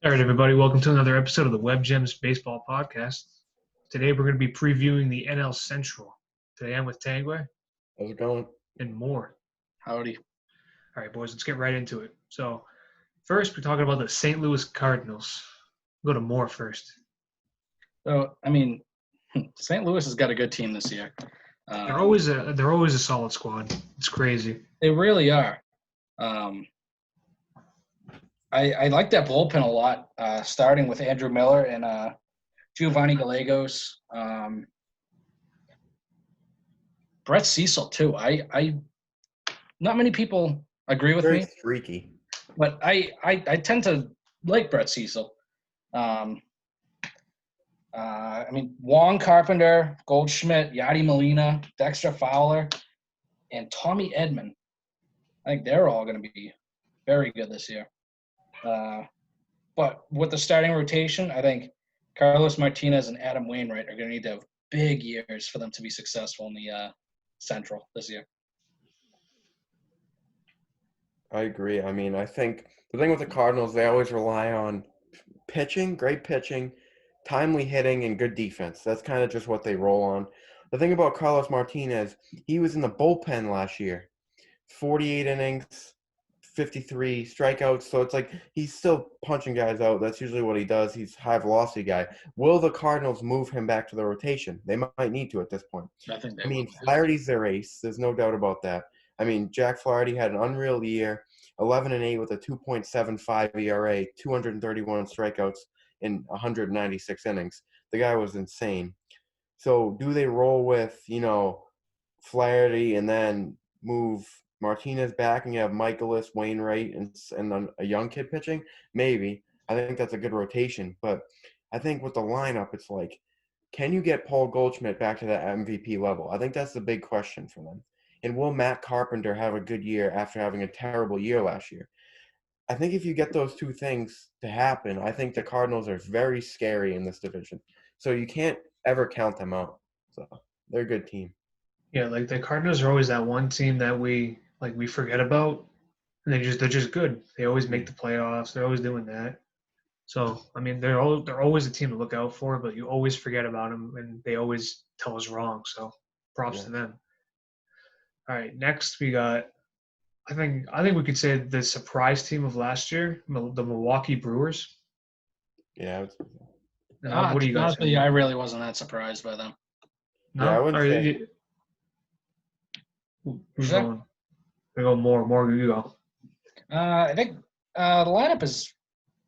All right, everybody, welcome to another episode of the Web Gems Baseball Podcast. Today we're going to be previewing the NL Central. Today I'm with Tangway How's it going? and more. Howdy. All right, boys, let's get right into it. So, first, we're talking about the St. Louis Cardinals. Go to Moore first. So, St. Louis has got a good team this year. They're always a solid squad. It's crazy. They really are. I like that bullpen a lot, starting with Andrew Miller and Giovanni Gallegos. Brett Cecil, too. I not many people agree with Very me, streaky. but I tend to like Brett Cecil. Juan Carpenter, Goldschmidt, Yadi Molina, Dexter Fowler, and Tommy Edman. I think they're all going to be very good this year. But with the starting rotation, I think Carlos Martinez and Adam Wainwright are going to need to have big years for them to be successful in the Central this year. I agree. I think the thing with the Cardinals, they always rely on pitching, great pitching, timely hitting, and good defense. That's kind of just what they roll on. The thing about Carlos Martinez, he was in the bullpen last year. 48 innings, 53 strikeouts. So it's like he's still punching guys out. That's usually what he does. He's a high-velocity guy. Will the Cardinals move him back to the rotation? They might need to at this point. I think they will. Flaherty's their ace. There's no doubt about that. Jack Flaherty had an unreal year, 11-8 with a 2.75 ERA, 231 strikeouts in 196 innings. The guy was insane. So do they roll with, Flaherty and then move Martinez back and you have Michaelis, Wainwright, and then a young kid pitching? Maybe. I think that's a good rotation. But I think with the lineup, it's like, can you get Paul Goldschmidt back to that MVP level? I think that's the big question for them. And will Matt Carpenter have a good year after having a terrible year last year? I think if you get those two things to happen, I think the Cardinals are very scary in this division. So you can't ever count them out. So they're a good team. Yeah, like the Cardinals are always that one team that we forget about, and they're just good. They always make the playoffs. They're always doing that. So they're always a team to look out for, but you always forget about them, and they always tell us wrong. So props to them. All right, next we got. I think we could say the surprise team of last year, the Milwaukee Brewers. Yeah. What do you guys think? I really wasn't that surprised by them. No, yeah, I would say. Who's going? I go more. You go. I think the lineup is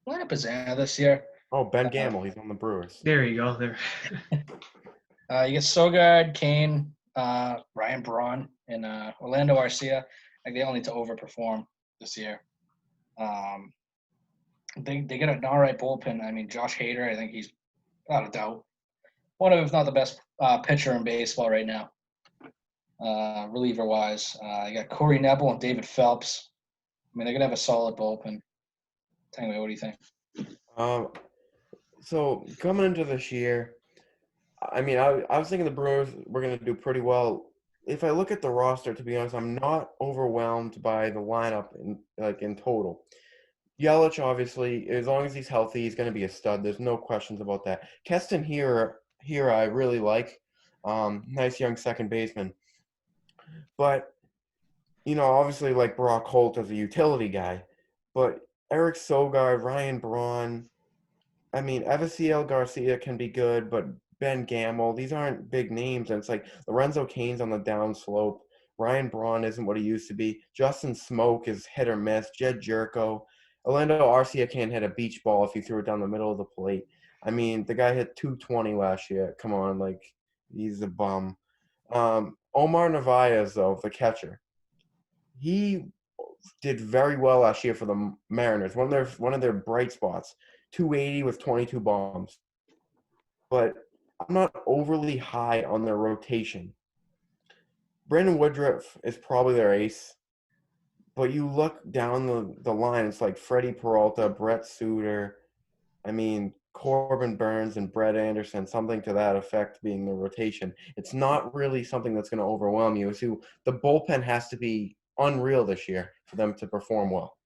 this year. Oh, Ben Gamble, he's on the Brewers. There you go. There. You get Sogard, Kane, Ryan Braun, and Orlando Arcia. Like they all need to overperform this year. They get an all right bullpen. Josh Hader, I think he's without a doubt one of, if not the best pitcher in baseball right now. Reliever wise, you got Corey Nebel and David Phelps. They're gonna have a solid bullpen. Tell me, what do you think? So coming into this year, I was thinking the Brewers were gonna do pretty well. If I look at the roster, to be honest, I'm not overwhelmed by the lineup in total. Yelich, obviously, as long as he's healthy, he's going to be a stud. There's no questions about that. Keston here I really like. Nice young second baseman. But, obviously like Brock Holt as a utility guy. But Eric Sogard, Ryan Braun, Evasiel Garcia can be good, but Ben Gamble, these aren't big names. And it's like Lorenzo Cain's on the down slope. Ryan Braun isn't what he used to be. Justin Smoke is hit or miss. Jed Jerko. Orlando Arcia can't hit a beach ball if you threw it down the middle of the plate. The guy hit 220 last year. Come on, he's a bum. Omar Narvaez, though, the catcher, he did very well last year for the Mariners. One of their bright spots. 280 with 22 bombs. But I'm not overly high on their rotation. Brandon Woodruff is probably their ace. But you look down the line, it's like Freddie Peralta, Brett Suter, Corbin Burns and Brett Anderson, something to that effect being the rotation. It's not really something that's going to overwhelm you. So the bullpen has to be unreal this year for them to perform well.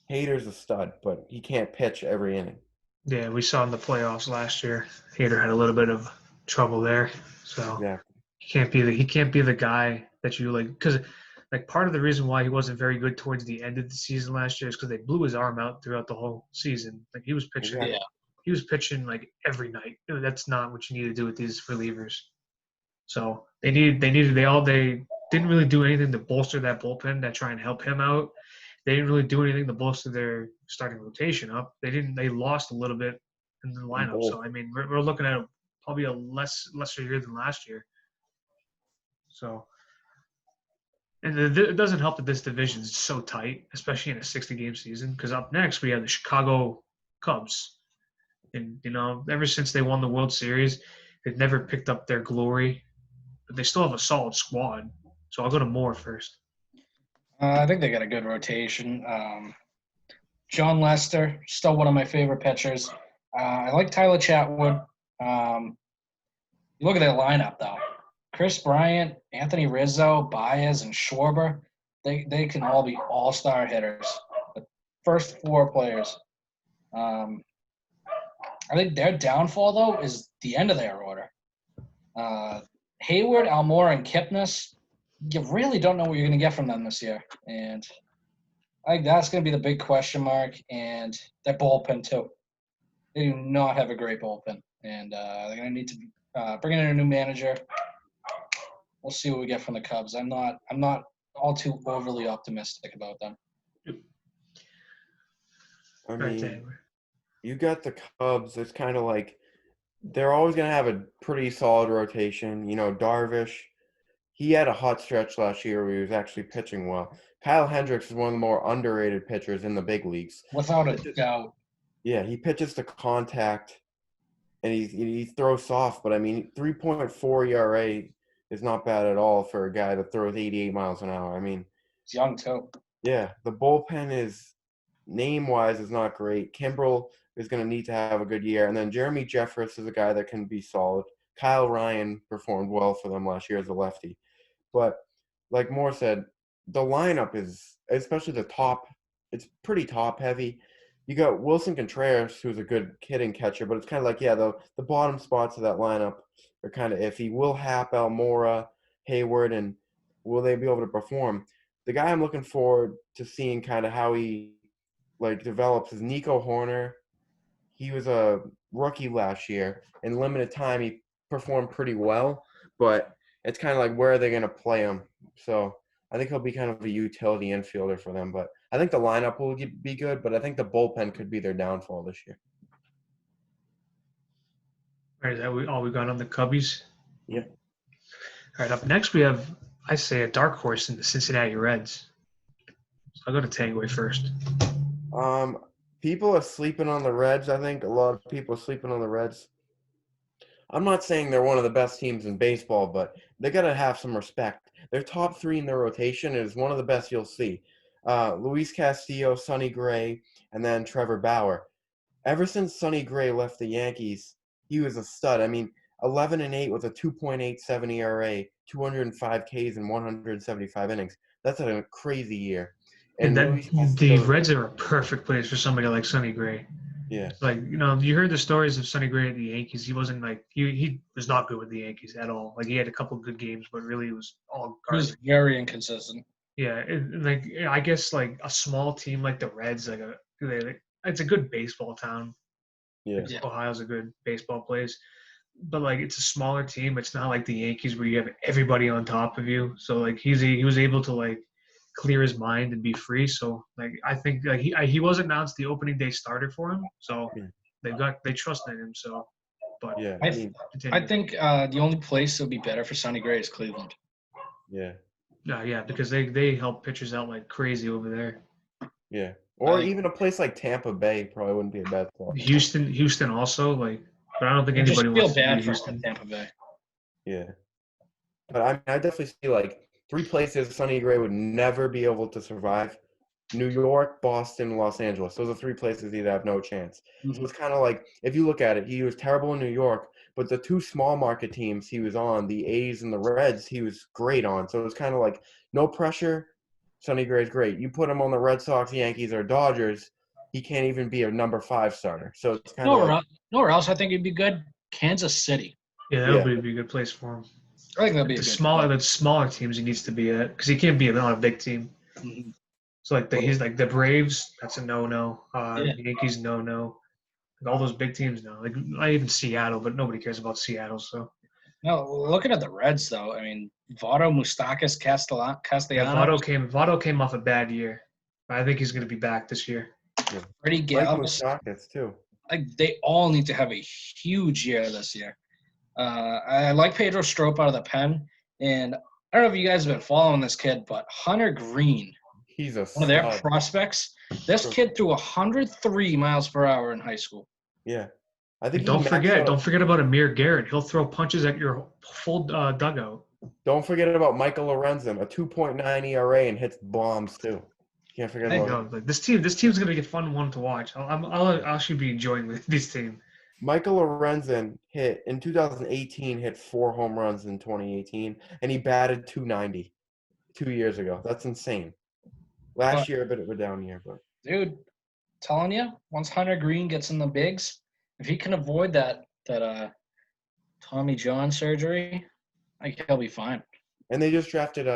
Hader's a stud, but he can't pitch every inning. Yeah, we saw in the playoffs last year. Hader had a little bit of trouble there, so Yeah. he can't be the guy that you like because like part of the reason why he wasn't very good towards the end of the season last year is because they blew his arm out throughout the whole season. Like Exactly. Yeah. he was pitching like every night. That's not what you need to do with these relievers. So they didn't really do anything to bolster that bullpen to try and help him out. They didn't really do anything to bolster their starting rotation up. They lost a little bit in the And lineup. both. So I mean we're looking at probably a lesser year than last year. So and it doesn't help that this division is so tight, especially in a 60-game season. Because up next we have the Chicago Cubs, and ever since they won the World Series, they've never picked up their glory, but they still have a solid squad. So I'll go to Moore first. I think they got a good rotation. John Lester, still one of my favorite pitchers. I like Tyler Chatwood. You look at that lineup, though. Chris Bryant, Anthony Rizzo, Baez, and Schwarber, they can all be all-star hitters. The first four players. I think their downfall, though, is the end of their order. Hayward, Almora, and Kipnis, you really don't know what you're going to get from them this year. And I think that's going to be the big question mark. And their bullpen, too. They do not have a great bullpen. And they're going to need to bring in a new manager. We'll see what we get from the Cubs. I'm not all too overly optimistic about them. I Right mean, there. you got the Cubs. It's kind of like they're always going to have a pretty solid rotation. Darvish, he had a hot stretch last year where he was actually pitching well. Kyle Hendricks is one of the more underrated pitchers in the big leagues. Without a doubt. Yeah, he pitches to contact, and he throws soft. But, 3.4 ERA is not bad at all for a guy that throws 88 miles an hour. He's young, too. Yeah, the bullpen is name-wise is not great. Kimbrel is going to need to have a good year. And then Jeremy Jeffress is a guy that can be solid. Kyle Ryan performed well for them last year as a lefty. But like Moore said, the lineup is, especially the top, it's pretty top-heavy. You got Wilson Contreras, who's a good hitting catcher, but it's kind of like, the bottom spots of that lineup are kind of iffy. Will Happ, Almora, Hayward, and will they be able to perform? The guy I'm looking forward to seeing kind of how he develops is Nico Horner. He was a rookie last year. In limited time, he performed pretty well, but it's kind of like where are they going to play him? So I think he'll be kind of a utility infielder for them. But I think the lineup will be good, but I think the bullpen could be their downfall this year. All right, is that all we got on the Cubbies? Yeah. All right, up next we have, I say, a dark horse in the Cincinnati Reds. So I'll go to Tangway first. People are sleeping on the Reds. I think a lot of people are sleeping on the Reds. I'm not saying they're one of the best teams in baseball, but they got to have some respect. Their top three in their rotation is one of the best you'll see. Luis Castillo, Sonny Gray, and then Trevor Bauer. Ever since Sonny Gray left the Yankees, he was a stud. 11-8 with a 2.87 ERA, 205 Ks in 175 innings. That's a crazy year. And Luis the Castillo, Reds are a perfect place for somebody like Sonny Gray. yeah. You heard the stories of Sonny Gray at the Yankees. He wasn't he was not good with the Yankees at all. He had a couple good games, but really it was all He was garbage. very inconsistent. Yeah, I guess a small team like the Reds, it's a good baseball town. Yeah. Ohio's a good baseball place, but it's a smaller team. It's not like the Yankees where you have everybody on top of you. So he was able to clear his mind and be free. So I think he was announced the opening day starter for him. So they trust in him. So, but Yeah. I think the only place that would be better for Sonny Gray is Cleveland. Yeah. Yeah, because they help pitchers out like crazy over there. Yeah. Or even a place like Tampa Bay probably wouldn't be a bad spot. Houston also but I don't think I just anybody feel wants to bad be for Houston. Tampa Bay. Yeah. But I definitely see three places Sonny Gray would never be able to survive. New York, Boston, Los Angeles. Those are three places he'd have no chance. So it's kind of like, if you look at it, he was terrible in New York, but the two small market teams he was on, the A's and the Reds, he was great on. So it was kind of like no pressure, Sonny Gray's great. You put him on the Red Sox, Yankees, or Dodgers, he can't even be a number 5 starter. So it's kind of like, Nowhere else I think he'd be good. Kansas City. Yeah, Yeah. that'll be a good place for him. I think that'd be The a good smaller teams he needs to be at because he can't be on a big team. Mhm. So he's like the Braves, that's a no. Yeah. Yankees, no. Like all those big teams now. Like not even Seattle, but nobody cares about Seattle. So No, looking at the Reds though, I mean, Votto, Moustakas, yeah, Castellanos, Votto came off a bad year. I think he's going to be back this year. Freddie Mike Galvis. Moustakas, too. Like they all need to have a huge year this year. I like Pedro Strop out of the pen, and I don't know if you guys have been following this kid, but Hunter Green, He's a one of their stud. prospects. This kid threw 103 miles per hour in high school. Yeah. I think Don't forget about Amir Garrett. He'll throw punches at your full dugout. Don't forget about Michael Lorenzen, a 2.9 ERA and hits bombs too. Can't forget There you about go. Like this team's gonna be a fun one to watch. I'll actually be enjoying this team. Michael Lorenzen hit in 2018, hit 4 home runs in 2018, and he batted 290 2 years ago. That's insane. Last year, a bit of a down year, but Dude, telling you, once Hunter Green gets in the bigs, if he can avoid that Tommy John surgery, I think he'll be fine. and they just drafted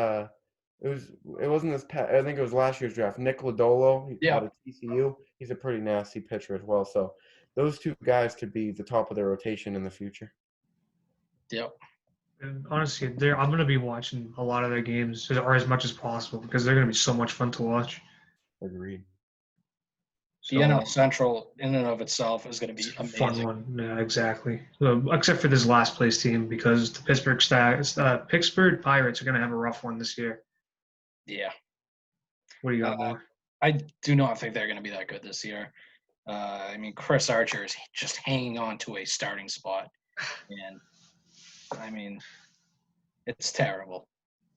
it wasn't this past, I think it was last year's draft. Nick Lodolo out of TCU. He's a pretty nasty pitcher as well. So those 2 guys could be the top of their rotation in the future. Yep. And honestly, I'm going to be watching a lot of their games or as much as possible because they're going to be so much fun to watch. Agreed. The NL Central, in and of itself, is going to be amazing. Fun one, yeah, exactly. Except for this last place team because the Pittsburgh Pirates are going to have a rough one this year. Yeah. What do you got more? I do not think they're going to be that good this year. I mean, Chris Archer is just hanging on to a starting spot, and I mean, it's terrible.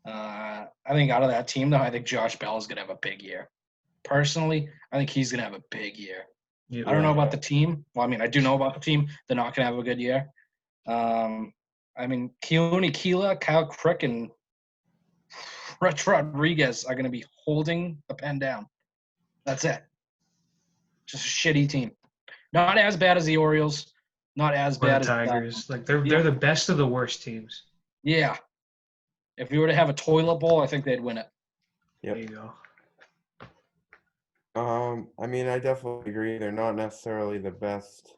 I think out of that team, though, I think Josh Bell is going to have a big year. Personally, I think he's going to have a big year. Yeah. I don't know about the team. Well, I mean, I do know about the team. They're not going to have a good year. I mean, Keone Keela, Kyle Crick, and Rich Rodriguez are going to be holding the pen down. That's it. Just a shitty team. Not as bad as the Orioles. Not as Or bad the as Tigers. Like they're the best of the worst teams. Yeah. If we were to have a toilet bowl, I think they'd win it. There you go. I mean, I definitely agree. They're not necessarily the best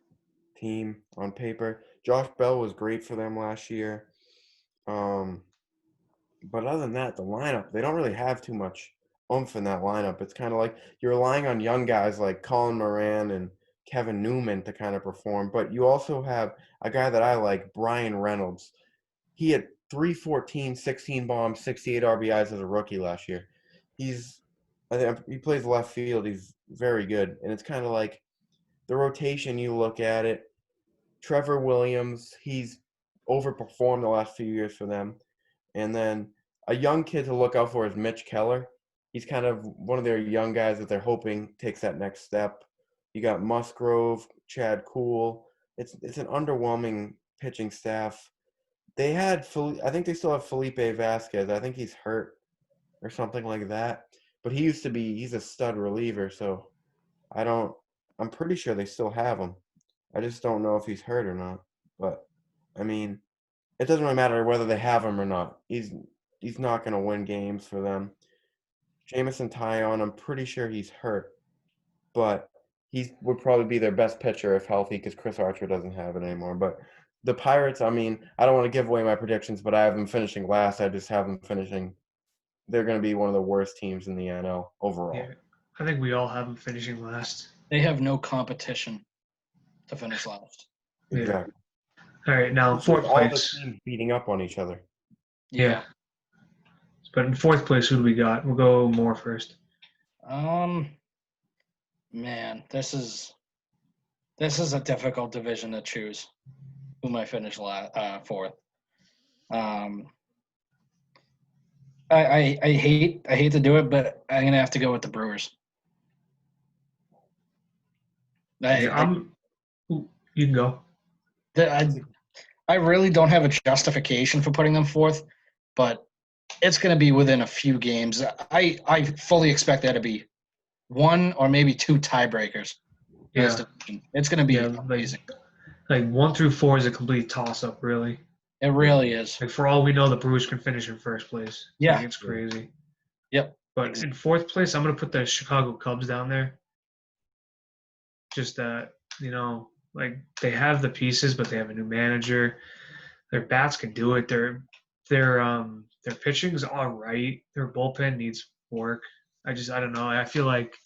team on paper. Josh Bell was great for them last year. But other than that, the lineup, they don't really have too much oomph in that lineup. It's kind of like you're relying on young guys like Colin Moran and Kevin Newman to kind of perform. But you also have a guy that I like, Brian Reynolds. He had 314, 16 bombs, 68 RBIs as a rookie last year. I think he plays left field. He's very good. And it's kind of like the rotation, you look at it. Trevor Williams, he's overperformed the last few years for them. And then a young kid to look out for is Mitch Keller. He's kind of one of their young guys that they're hoping takes that next step. You got Musgrove, Chad Kuhl. It's an underwhelming pitching staff. I think they still have Felipe Vasquez. I think he's hurt or something like that. But he's a stud reliever, so I'm pretty sure they still have him. I just don't know if he's hurt or not. But, I mean, it doesn't really matter whether they have him or not. He's not going to win games for them. Jameson Taillon, I'm pretty sure he's hurt. But he would probably be their best pitcher if healthy because Chris Archer doesn't have it anymore. But the Pirates, I mean, I don't want to give away my predictions, but I have them finishing last. I just have them finishing. They're going to be one of the worst teams in the NL overall. Yeah, I think we all have them finishing last. They have no competition to finish last. Exactly. All right, now fourth All the place. teams beating up on each other. Yeah. But in fourth place, who do we got? We'll go more first. Man, this is a difficult division to choose. Who might finish fourth? I hate to do it, but I'm gonna have to go with the Brewers. You can go. I really don't have a justification for putting them fourth, but It's going to be within a few games. I fully expect there to be one or maybe two tiebreakers. in this Yeah, division. It's going to be yeah. amazing. Like 1 through 4 is a complete toss-up, really. It really is. Like for all we know, the Brewers can finish in first place. Yeah. Like, it's crazy. Yep. But in fourth place, I'm gonna put the Chicago Cubs down there. Just that, like they have the pieces, but they have a new manager. Their bats can do it. Their pitching is all right. Their bullpen needs work. I don't know. I feel like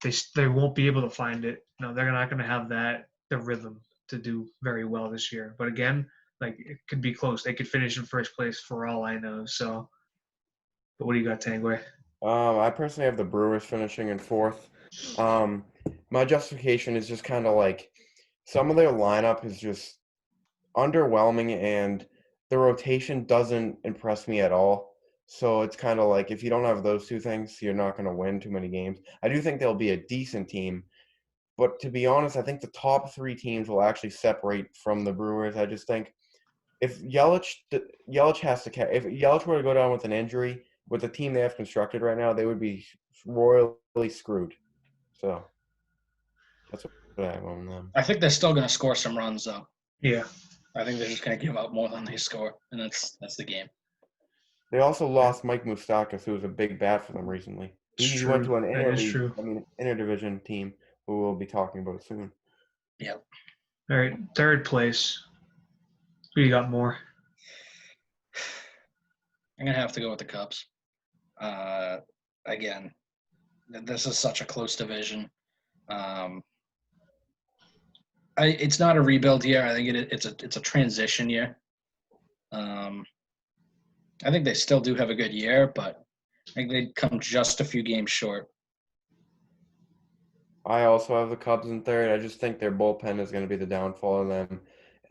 they won't be able to find it. No, they're not gonna have the rhythm to do very well this year. But again, like it could be close. They could finish in first place for all I know. So, but what do you got, Tangway? I personally have the Brewers finishing in fourth. My justification is just kind of like some of their lineup is just underwhelming, and the rotation doesn't impress me at all. So it's kind of like if you don't have those two things, you're not going to win too many games. I do think they'll be a decent team, but to be honest, I think the top three teams will actually separate from the Brewers. I just think if Yelich has to if Yelich were to go down with an injury with the team they have constructed right now, they would be royally screwed. So that's what I have on them. I think they're still going to score some runs, though. Yeah. I think they're just going to give up more than they score, and that's the game. They also lost Mike Moustakas, who was a big bat for them recently. He went to an interdivision team who we'll be talking about soon. Yep. All right, third place. Who you got more? I'm going to have to go with the Cubs. Again, this is such a close division. It's not a rebuild year. I think it's a transition year. I think they still do have a good year, but I think they come just a few games short. I also have the Cubs in third. I just think their bullpen is going to be the downfall of them,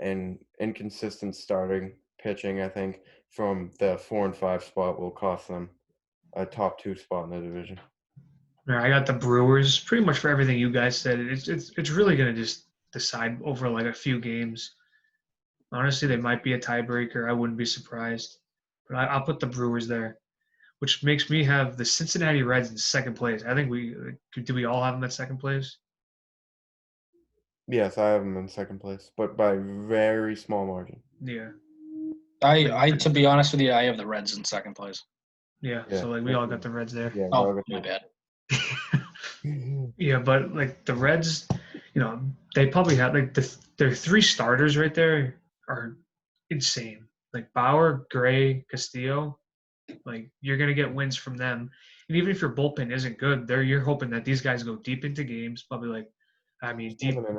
and inconsistent starting pitching, I think, from the 4 and 5 spot will cost them a top 2 spot in the division. All right, I got the Brewers. Pretty much for everything you guys said, it's really gonna just decide over like a few games. Honestly, they might be a tiebreaker. I wouldn't be surprised, but I'll put the Brewers there, which makes me have the Cincinnati Reds in second place. I think do we all have them at second place? Yes, I have them in second place, but by very small margin. Yeah. I to be honest with you, I have the Reds in second place. Yeah. So like we all got the Reds there. Yeah. Oh, my bad. Yeah, but like the Reds, they probably have like their 3 starters right there are insane. Like Bauer, Gray, Castillo, like you're gonna get wins from them. And even if your bullpen isn't good, you're hoping that these guys go deep into games. Probably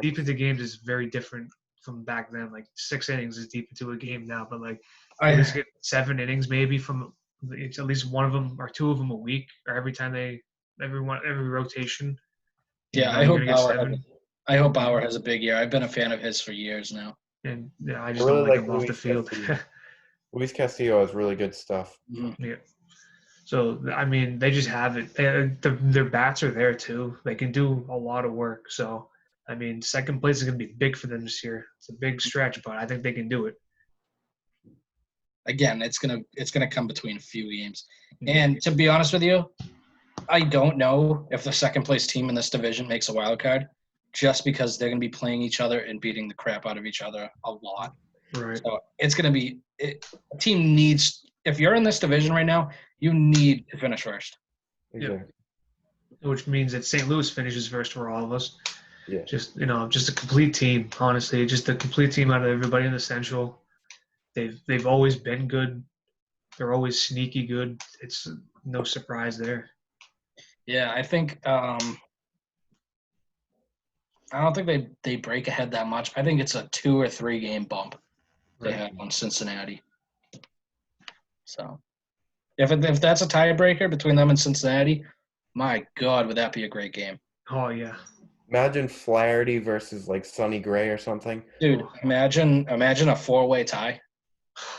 deep into games is very different from back then. Like 6 innings is deep into a game now, but like I just get 7 innings maybe from it's at least one of them or 2 of them a week or every rotation. Yeah, I hope Bauer has a big year. I've been a fan of his for years now. And yeah, I just don't like him off the field. Luis Castillo has really good stuff. Mm-hmm. Yeah. So I mean, they just have it. Their bats are there too. They can do a lot of work. So I mean, second place is going to be big for them this year. It's a big stretch, but I think they can do it. Again, it's gonna come between a few games. And to be honest with you, I don't know if the second place team in this division makes a wild card, just because they're gonna be playing each other and beating the crap out of each other a lot. Right. So it's gonna be a team needs. If you're in this division right now, you need to finish first. Exactly. Yeah. Which means that St. Louis finishes first for all of us. Yeah. Just a complete team. Honestly, just a complete team out of everybody in the Central. They've always been good. They're always sneaky good. It's no surprise there. Yeah, I think I don't think they break ahead that much. I think it's a 2 or 3 game bump they have on Cincinnati. So if that's a tiebreaker between them and Cincinnati, my God, would that be a great game? Oh yeah. Imagine Flaherty versus like Sonny Gray or something. Dude, imagine a 4-way tie.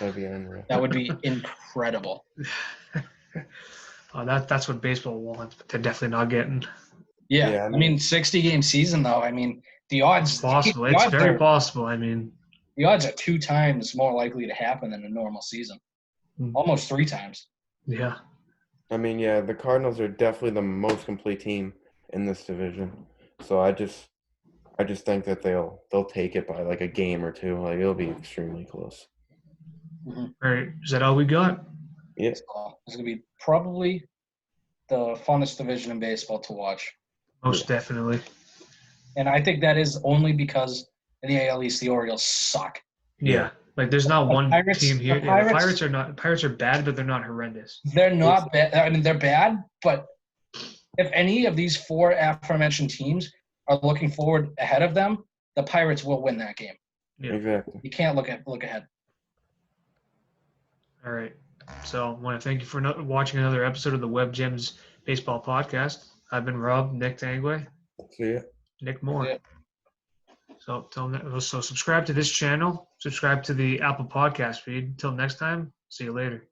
That'd be unreal. That would be incredible. Oh, that's what baseball wants, but they're definitely not getting. Yeah, I mean 60-game season though. I mean the odds. It's possible. It's very possible. I mean, the odds are 2 times more likely to happen than a normal season. Almost 3 times. Yeah. I mean, yeah, the Cardinals are definitely the most complete team in this division. So I just think that they'll take it by like a game or two. Like it'll be extremely close. All right. Is that all we got? Yeah. So it's going to be probably the funnest division in baseball to watch. Most definitely. And I think that is only because in the AL East, the Orioles suck. Yeah. Like there's not The one Pirates- team here. the Yeah, the Pirates- Pirates are bad, but they're not horrendous. They're not bad. I mean, they're bad, but if any of these four aforementioned teams are looking forward ahead of them, the Pirates will win that game. Yeah. Exactly. You can't look ahead. All right. So I want to thank you for watching another episode of the Web Gems Baseball Podcast. I've been Rob, Nick Tangway, See ya. Nick Moore. Yeah. So subscribe to this channel. Subscribe to the Apple Podcast feed. Until next time, see you later.